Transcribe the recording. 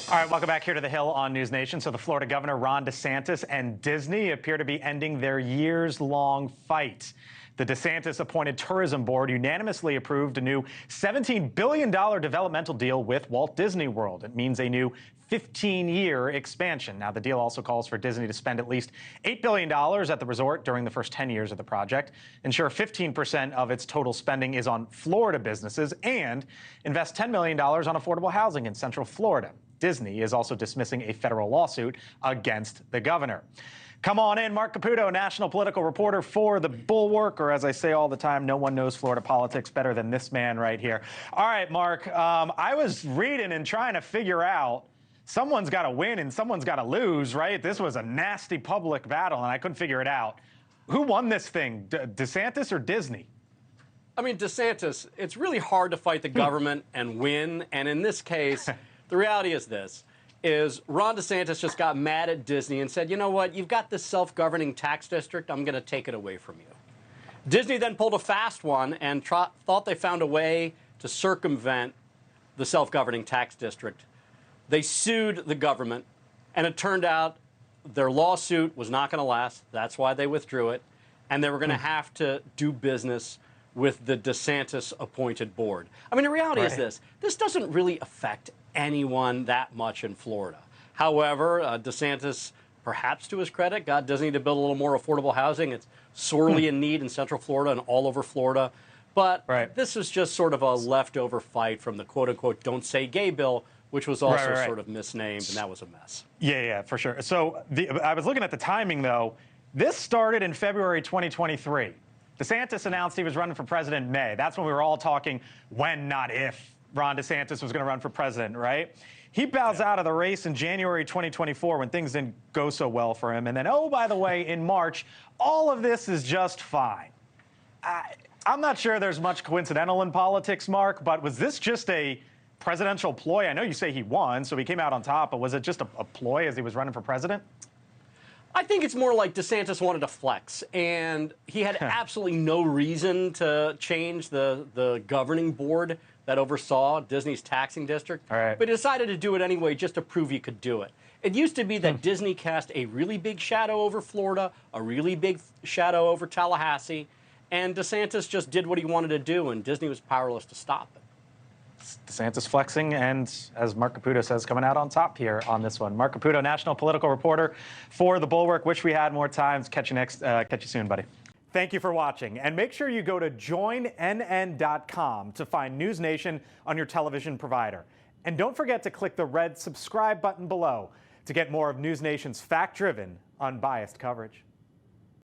All right, welcome back here to the Hill on News Nation. So the Florida governor, Ron DeSantis, and Disney appear to be ending their years-long fight. The DeSantis-appointed tourism board unanimously approved a new $17 billion developmental deal with Walt Disney World. It means a new 15-year expansion. Now, the deal also calls for Disney to spend at least $8 billion at the resort during the first 10 years of the project, ensure 15% of its total spending is on Florida businesses, and invest $10 million on affordable housing in Central Florida. Disney is also dismissing a federal lawsuit against the governor. Come on in, Marc Caputo, national political reporter for the Bulwark, or as I say all the time, no one knows Florida politics better than this man right here. All right, Marc, I was reading and trying to figure out someone's got to win and someone's got to lose, right? This was a nasty public battle, and I couldn't figure it out. Who won this thing, DeSantis or Disney? I mean, DeSantis, it's really hard to fight the government and win, and in this case, the reality is this. Ron DeSantis just got mad at Disney and said, you know what, you've got this self-governing tax district, I'm going to take it away from you. Disney then pulled a fast one and thought they found a way to circumvent the self-governing tax district. They sued the government, and it turned out their lawsuit was not going to last. That's why they withdrew it, and they were going to have to do business with the DeSantis-appointed board. I mean, the reality is this doesn't really affect anyone that much in Florida. However, DeSantis, perhaps to his credit, got Disney to build a little more affordable housing. It's sorely in need in Central Florida and all over Florida. But this is just sort of a leftover fight from the quote-unquote don't say gay bill, which was also sort of misnamed, and that was a mess. Yeah, for sure. So I was looking at the timing, though. This started in February 2023. DeSantis announced he was running for president in May. That's when we were all talking when, not if, Ron DeSantis was going to run for president, right? He bows out of the race in January 2024 when things didn't go so well for him. And then, oh, by the way, in March, all of this is just fine. I'm not sure there's much coincidental in politics, Marc, but was this just a presidential ploy? I know you say he won, so he came out on top, but was it just a ploy as he was running for president? I think it's more like DeSantis wanted to flex, and he had absolutely no reason to change the governing board that oversaw Disney's taxing district, but he decided to do it anyway just to prove he could do it. It used to be that Disney cast a really big shadow over Florida, a really big shadow over Tallahassee, and DeSantis just did what he wanted to do, and Disney was powerless to stop it. DeSantis flexing, and as Marc Caputo says, coming out on top here on this one. Marc Caputo, national political reporter for the Bulwark. Wish we had more time. Catch you soon, buddy. Thank you for watching, and make sure you go to joinnn.com to find News Nation on your television provider. And don't forget to click the red subscribe button below to get more of News Nation's fact-driven, unbiased coverage.